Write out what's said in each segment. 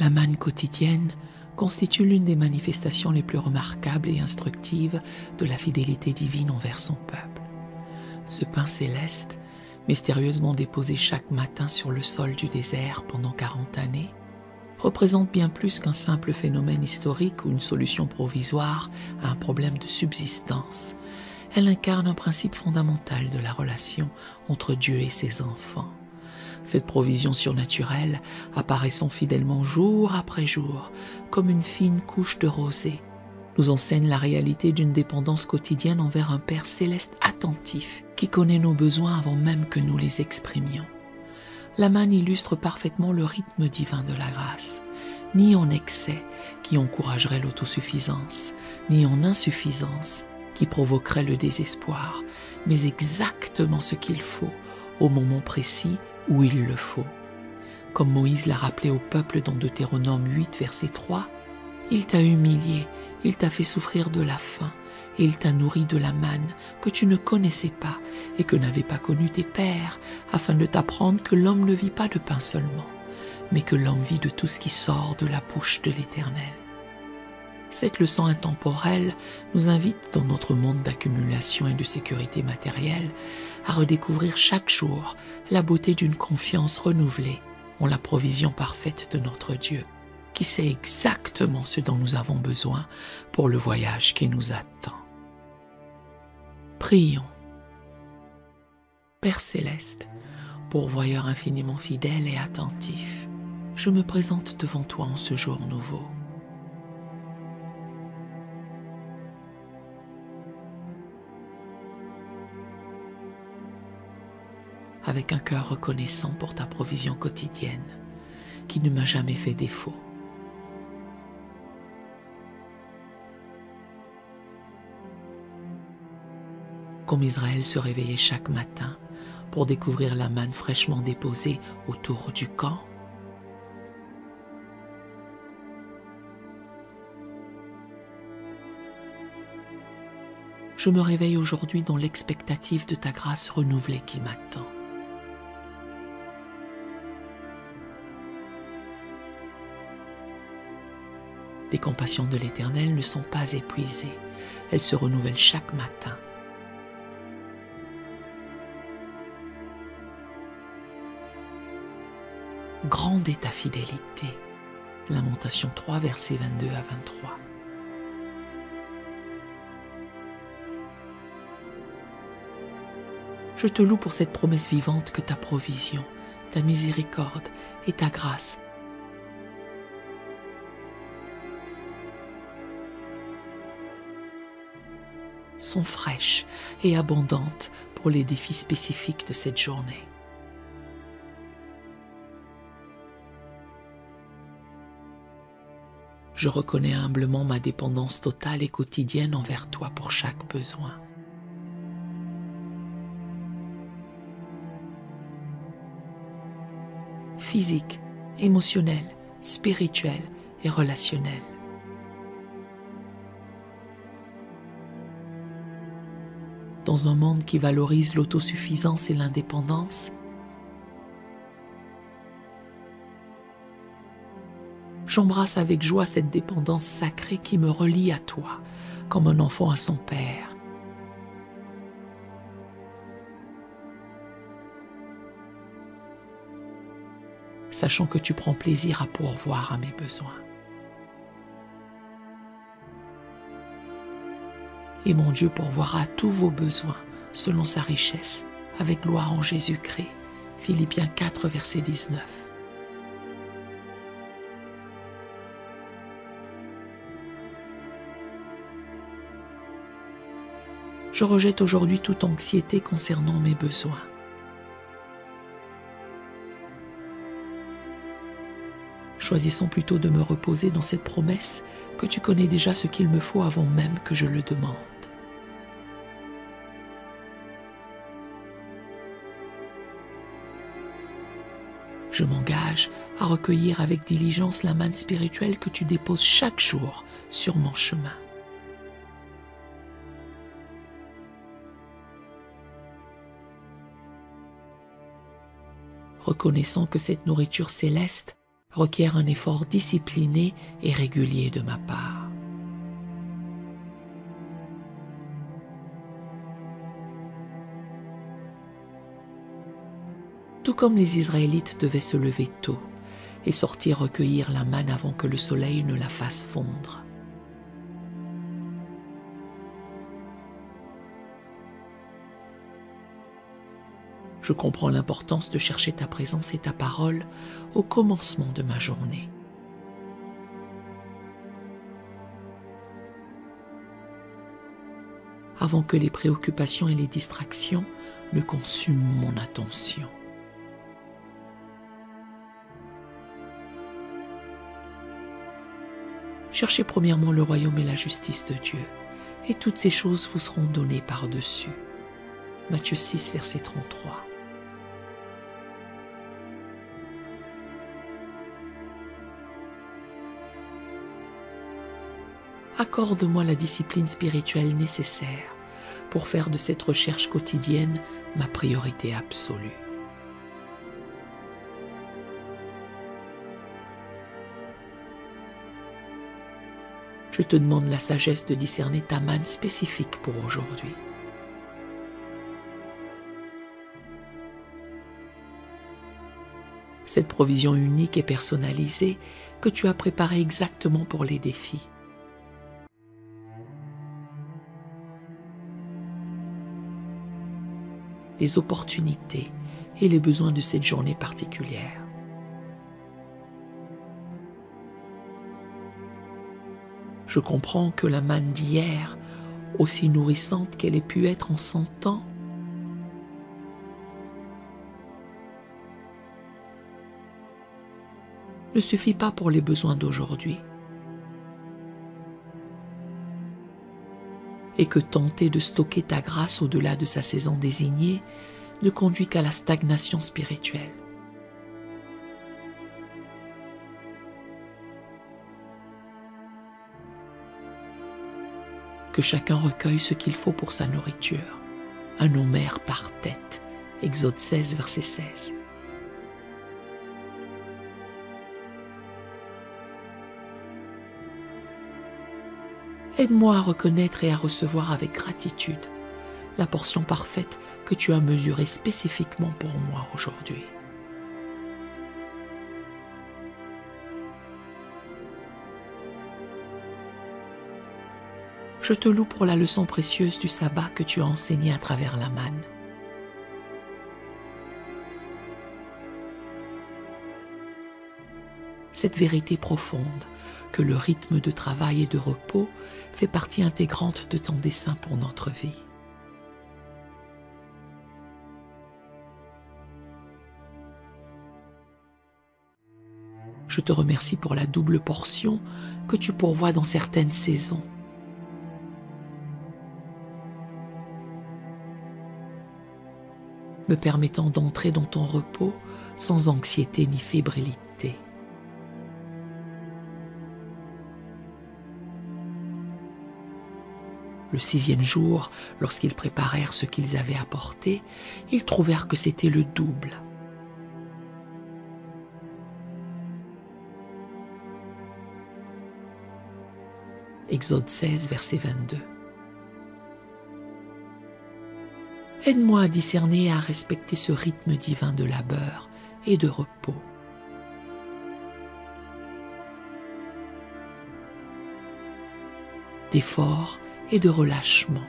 La manne quotidienne constitue l'une des manifestations les plus remarquables et instructives de la fidélité divine envers son peuple. Ce pain céleste, mystérieusement déposé chaque matin sur le sol du désert pendant 40 années, représente bien plus qu'un simple phénomène historique ou une solution provisoire à un problème de subsistance. Elle incarne un principe fondamental de la relation entre Dieu et ses enfants. Cette provision surnaturelle, apparaissant fidèlement jour après jour, comme une fine couche de rosée, nous enseigne la réalité d'une dépendance quotidienne envers un Père céleste attentif, qui connaît nos besoins avant même que nous les exprimions. La manne illustre parfaitement le rythme divin de la grâce, ni en excès, qui encouragerait l'autosuffisance, ni en insuffisance, qui provoquerait le désespoir, mais exactement ce qu'il faut, au moment précis où il le faut. Comme Moïse l'a rappelé au peuple dans Deutéronome 8, verset 3, « Il t'a humilié, il t'a fait souffrir de la faim, et il t'a nourri de la manne que tu ne connaissais pas et que n'avaient pas connu tes pères, afin de t'apprendre que l'homme ne vit pas de pain seulement, mais que l'homme vit de tout ce qui sort de la bouche de l'Éternel. » Cette leçon intemporelle nous invite, dans notre monde d'accumulation et de sécurité matérielle, à redécouvrir chaque jour la beauté d'une confiance renouvelée en la provision parfaite de notre Dieu, qui sait exactement ce dont nous avons besoin pour le voyage qui nous attend. Prions. Père céleste, pourvoyeur infiniment fidèle et attentif, je me présente devant toi en ce jour nouveau. Avec un cœur reconnaissant pour ta provision quotidienne, qui ne m'a jamais fait défaut. Comme Israël se réveillait chaque matin pour découvrir la manne fraîchement déposée autour du camp, je me réveille aujourd'hui dans l'expectative de ta grâce renouvelée qui m'attend. Les compassions de l'Éternel ne sont pas épuisées, elles se renouvellent chaque matin. Grande est ta fidélité. Lamentation 3, versets 22 à 23. Je te loue pour cette promesse vivante que ta provision, ta miséricorde et ta grâce sont fraîches et abondantes pour les défis spécifiques de cette journée. Je reconnais humblement ma dépendance totale et quotidienne envers toi pour chaque besoin. Physique, émotionnel, spirituel et relationnel. Dans un monde qui valorise l'autosuffisance et l'indépendance, j'embrasse avec joie cette dépendance sacrée qui me relie à toi, comme un enfant à son père. Sachant que tu prends plaisir à pourvoir à mes besoins. Et mon Dieu pourvoira à tous vos besoins, selon sa richesse, avec gloire en Jésus-Christ. Philippiens 4, verset 19. Je rejette aujourd'hui toute anxiété concernant mes besoins. Choisissons plutôt de me reposer dans cette promesse que tu connais déjà ce qu'il me faut avant même que je le demande. Je m'engage à recueillir avec diligence la manne spirituelle que tu déposes chaque jour sur mon chemin. Reconnaissant que cette nourriture céleste requiert un effort discipliné et régulier de ma part. Tout comme les Israélites devaient se lever tôt et sortir recueillir la manne avant que le soleil ne la fasse fondre. Je comprends l'importance de chercher ta présence et ta parole au commencement de ma journée. Avant que les préoccupations et les distractions ne consument mon attention. Cherchez premièrement le royaume et la justice de Dieu, et toutes ces choses vous seront données par-dessus. Matthieu 6, verset 33. Accorde-moi la discipline spirituelle nécessaire pour faire de cette recherche quotidienne ma priorité absolue. Je te demande la sagesse de discerner ta manne spécifique pour aujourd'hui. Cette provision unique et personnalisée que tu as préparée exactement pour les défis. Les opportunités et les besoins de cette journée particulière. Je comprends que la manne d'hier, aussi nourrissante qu'elle ait pu être en 100 ans, ne suffit pas pour les besoins d'aujourd'hui. Et que tenter de stocker ta grâce au-delà de sa saison désignée ne conduit qu'à la stagnation spirituelle. Que chacun recueille ce qu'il faut pour sa nourriture. Un homère par tête. Exode 16, verset 16. Aide-moi à reconnaître et à recevoir avec gratitude la portion parfaite que tu as mesurée spécifiquement pour moi aujourd'hui. Je te loue pour la leçon précieuse du sabbat que tu as enseignée à travers la manne. Cette vérité profonde que le rythme de travail et de repos fait partie intégrante de ton dessein pour notre vie. Je te remercie pour la double portion que tu pourvois dans certaines saisons. Me permettant d'entrer dans ton repos sans anxiété ni fébrilité. Le 6e jour, lorsqu'ils préparèrent ce qu'ils avaient apporté, ils trouvèrent que c'était le double. Exode 16, verset 22. Aide-moi à discerner et à respecter ce rythme divin de labeur et de repos. D'effort et de relâchement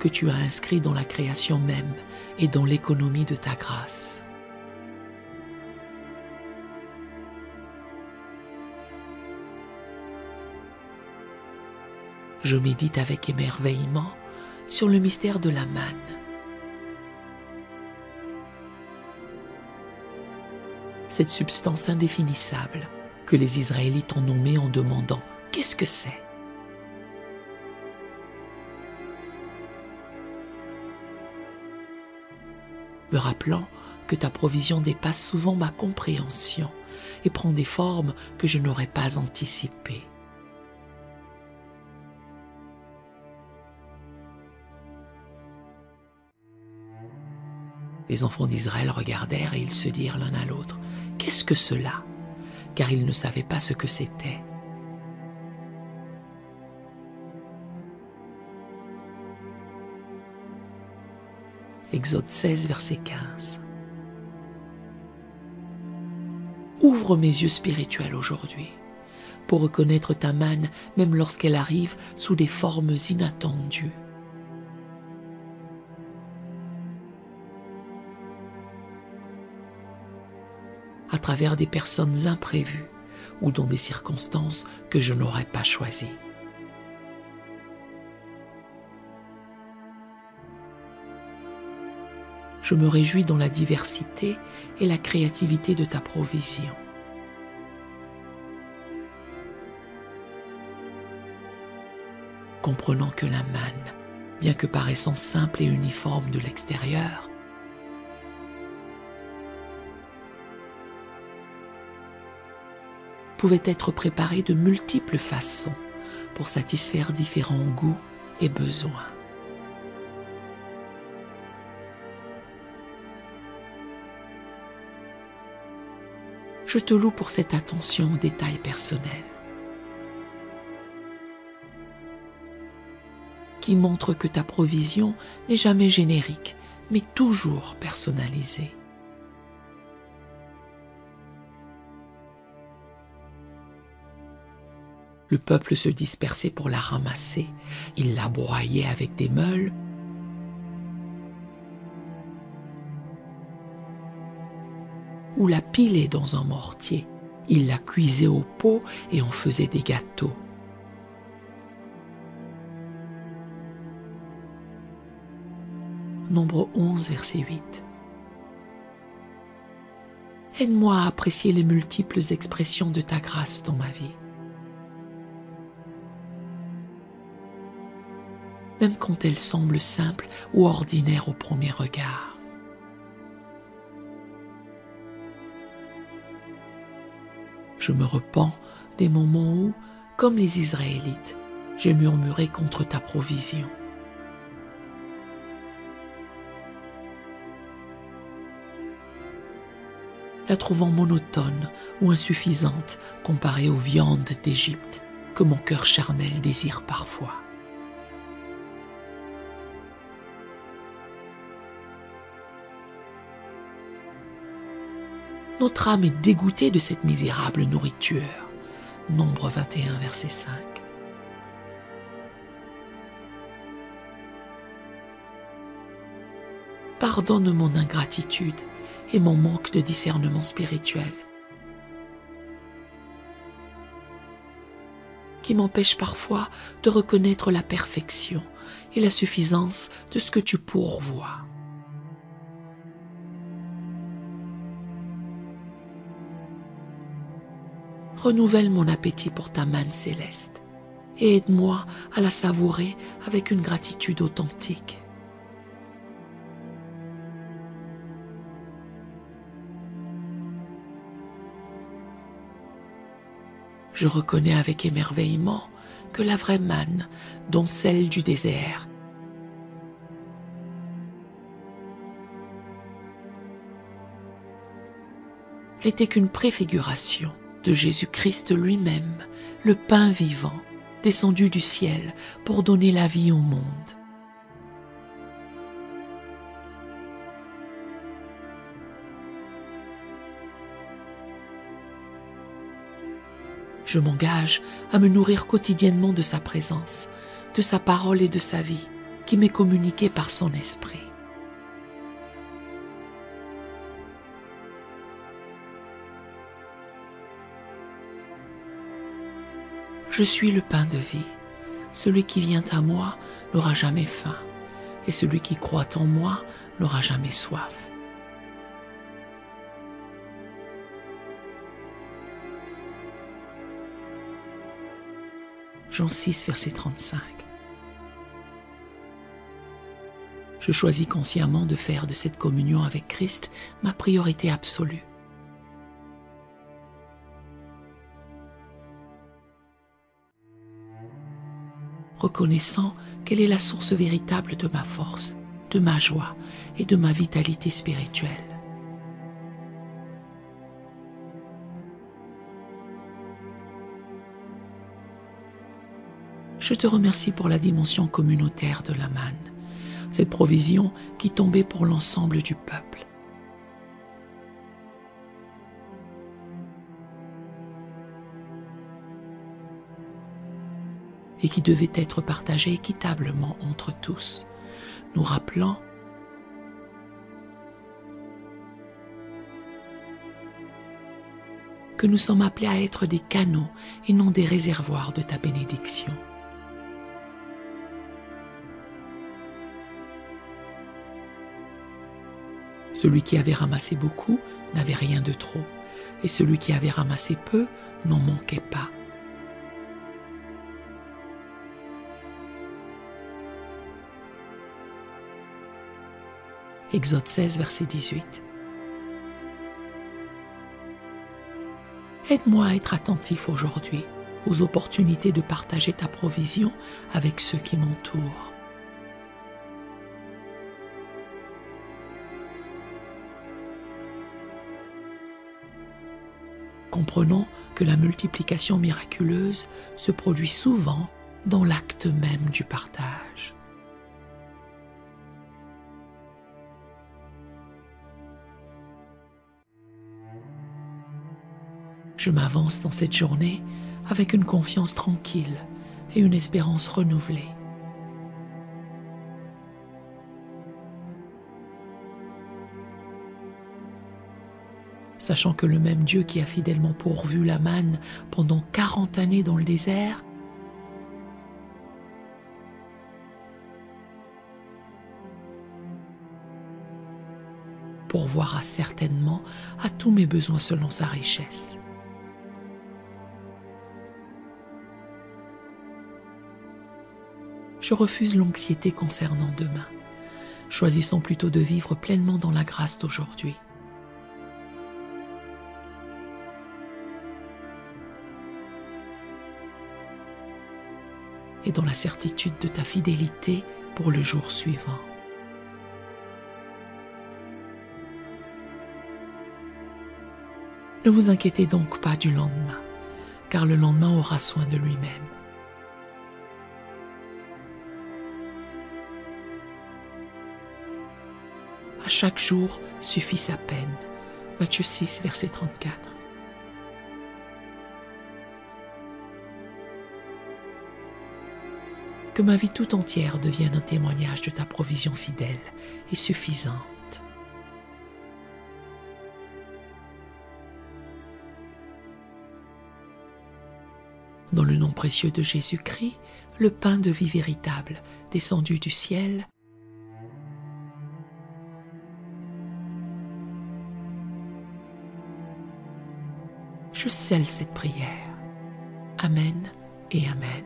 que tu as inscrit dans la création même et dans l'économie de ta grâce. Je médite avec émerveillement sur le mystère de la manne. Cette substance indéfinissable que les Israélites ont nommée en demandant « Qu'est-ce que c'est ?» me rappelant que ta provision dépasse souvent ma compréhension et prend des formes que je n'aurais pas anticipées. Les enfants d'Israël regardèrent et ils se dirent l'un à l'autre « Qu'est-ce que cela ?» car ils ne savaient pas ce que c'était. Exode 16, verset 15. Ouvre mes yeux spirituels aujourd'hui pour reconnaître ta manne même lorsqu'elle arrive sous des formes inattendues. À travers des personnes imprévues ou dans des circonstances que je n'aurais pas choisies. Je me réjouis dans la diversité et la créativité de ta provision. Comprenant que la manne, bien que paraissant simple et uniforme de l'extérieur, pouvait être préparée de multiples façons pour satisfaire différents goûts et besoins. Je te loue pour cette attention aux détails personnels qui montre que ta provision n'est jamais générique, mais toujours personnalisée. Le peuple se dispersait pour la ramasser. Il la broyait avec des meules, ou la pilait dans un mortier. Il la cuisait au pot et en faisait des gâteaux. Nombre 11, verset 8. Aide-moi à apprécier les multiples expressions de ta grâce dans ma vie. Même quand elles semblent simples ou ordinaires au premier regard. Je me repens des moments où, comme les Israélites, j'ai murmuré contre ta provision. La trouvant monotone ou insuffisante comparée aux viandes d'Égypte que mon cœur charnel désire parfois. Notre âme est dégoûtée de cette misérable nourriture. Nombre 21, verset 5. Pardonne mon ingratitude et mon manque de discernement spirituel, qui m'empêche parfois de reconnaître la perfection et la suffisance de ce que tu pourvois. Renouvelle mon appétit pour ta manne céleste et aide-moi à la savourer avec une gratitude authentique. Je reconnais avec émerveillement que la vraie manne, dont celle du désert, n'était qu'une préfiguration de Jésus-Christ lui-même, le pain vivant, descendu du ciel pour donner la vie au monde. Je m'engage à me nourrir quotidiennement de sa présence, de sa parole et de sa vie, qui m'est communiquée par son esprit. Je suis le pain de vie. Celui qui vient à moi n'aura jamais faim, et celui qui croit en moi n'aura jamais soif. Jean 6, verset 35. Je choisis consciemment de faire de cette communion avec Christ ma priorité absolue. Reconnaissant qu'elle est la source véritable de ma force, de ma joie et de ma vitalité spirituelle. Je te remercie pour la dimension communautaire de la manne, cette provision qui tombait pour l'ensemble du peuple. Et qui devait être partagée équitablement entre tous, nous rappelant que nous sommes appelés à être des canaux et non des réservoirs de ta bénédiction. Celui qui avait ramassé beaucoup n'avait rien de trop, et celui qui avait ramassé peu n'en manquait pas. Exode 16, verset 18. Aide-moi à être attentif aujourd'hui aux opportunités de partager ta provision avec ceux qui m'entourent. Comprenons que la multiplication miraculeuse se produit souvent dans l'acte même du partage. Je m'avance dans cette journée avec une confiance tranquille et une espérance renouvelée. Sachant que le même Dieu qui a fidèlement pourvu la manne pendant 40 années dans le désert pourvoira certainement à tous mes besoins selon sa richesse. Je refuse l'anxiété concernant demain. Choisissons plutôt de vivre pleinement dans la grâce d'aujourd'hui. Et dans la certitude de ta fidélité pour le jour suivant. Ne vous inquiétez donc pas du lendemain, car le lendemain aura soin de lui-même. À chaque jour suffit sa peine. Matthieu 6, verset 34. Que ma vie tout entière devienne un témoignage de ta provision fidèle et suffisante. Dans le nom précieux de Jésus-Christ, le pain de vie véritable, descendu du ciel, je scelle cette prière. Amen et Amen.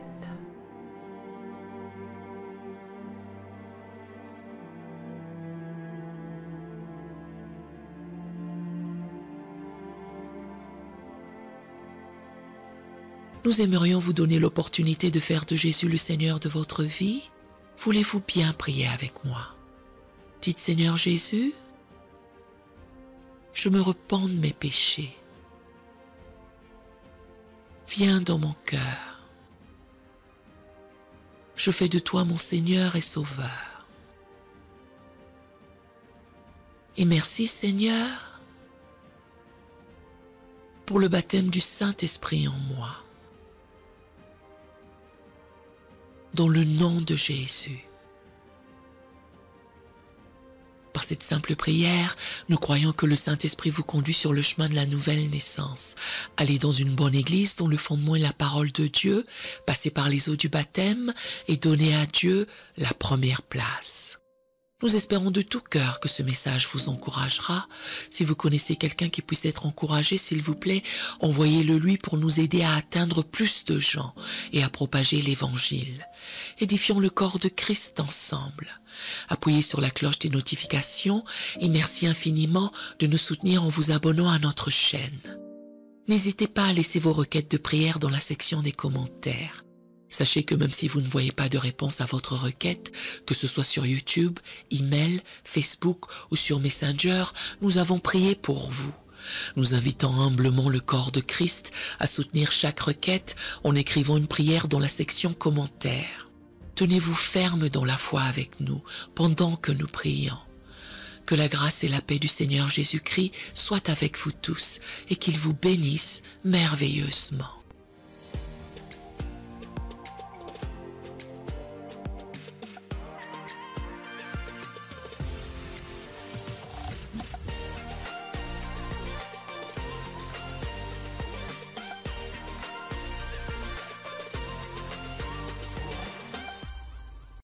Nous aimerions vous donner l'opportunité de faire de Jésus le Seigneur de votre vie. Voulez-vous bien prier avec moi? Dites Seigneur Jésus, je me repens de mes péchés. Viens dans mon cœur. Je fais de toi mon Seigneur et Sauveur. Et merci Seigneur pour le baptême du Saint-Esprit en moi. Dans le nom de Jésus. Par cette simple prière, nous croyons que le Saint-Esprit vous conduit sur le chemin de la nouvelle naissance. Allez dans une bonne église dont le fondement est la parole de Dieu, passez par les eaux du baptême et donnez à Dieu la première place. Nous espérons de tout cœur que ce message vous encouragera. Si vous connaissez quelqu'un qui puisse être encouragé, s'il vous plaît, envoyez-le lui pour nous aider à atteindre plus de gens et à propager l'Évangile. Édifions le corps de Christ ensemble. Appuyez sur la cloche des notifications et merci infiniment de nous soutenir en vous abonnant à notre chaîne. N'hésitez pas à laisser vos requêtes de prière dans la section des commentaires. Sachez que même si vous ne voyez pas de réponse à votre requête, que ce soit sur YouTube, email, Facebook ou sur Messenger, nous avons prié pour vous. Nous invitons humblement le corps de Christ à soutenir chaque requête en écrivant une prière dans la section commentaires. Tenez-vous ferme dans la foi avec nous pendant que nous prions. Que la grâce et la paix du Seigneur Jésus-Christ soient avec vous tous et qu'il vous bénisse merveilleusement.